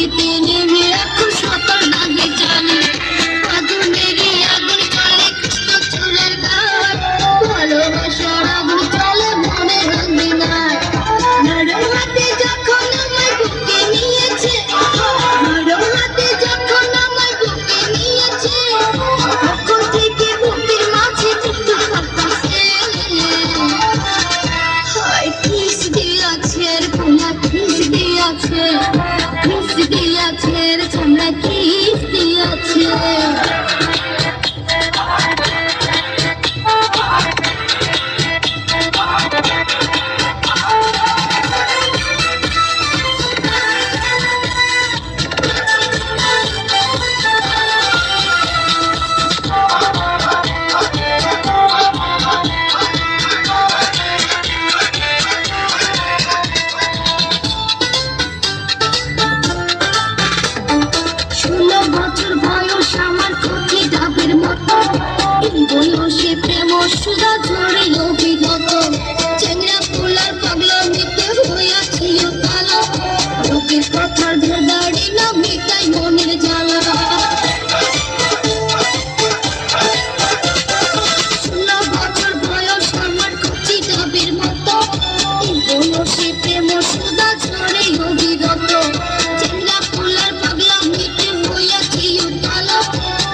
নদীতে নেমে এখন সাঁতার লাগে জানে আগুনেরই আগুন চলে কৃষ্ণ চুলের গান ভালোবাসার আগুন চলে মনে রঙিনায় নরম হাতে যখন আমায় বুকে নিয়েছে নরম হাতে যখন আমায় বুকে নিয়েছে তখন থেকে বুকের মাঝে একটু কাঁপছে হায় কিস দিয়েছে রে পোলা কিস দিয়েছে রে চামড়া কিস দিয়েছে বয়সে প্রেম সুধা ঝরে অভিগত চেংড়া পোলার পাগলামিতে হইয়াছি কালো লোকের কথার ধারি না মেটাই মনের জ্বালা 16 বছর বয়স আমার কচি ডাবের মতো বয়সে প্রেম সুধা ঝরে অভিগত চেংড়া পোলার পাগলামিতে হইয়াছি কালো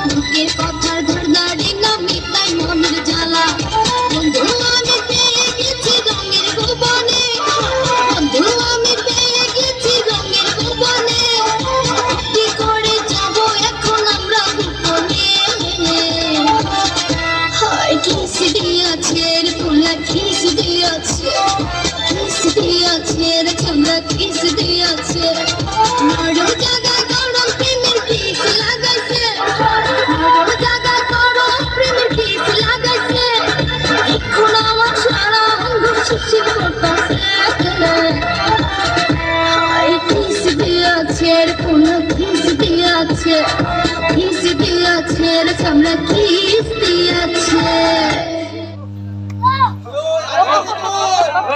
লোকের কথার ধারি না মেটাই মনের জ্বালা বন্ধু আমি পেয়ে গেছি রঙের ভুবনে বন্ধু আমি পেয়ে গেছি রঙের ভুবনে কি করে যাব এখন আমরা গোপনে হায় কিস দিয়েছে রে পোলা কিস দিয়েছে রে চামড়া কিস দিয়েছে নরম জায়গায় গরম প্রেমের কিস লাগাইছে নরম জায়গায় গরম প্রেমের কিস লাগাইছে এখন আমার সারা অঙ্গ শিশির করতেছে হায় কিস দিয়েছে রে পোলা কিস দিয়েছে রে চামড়া কিস দিয়েছে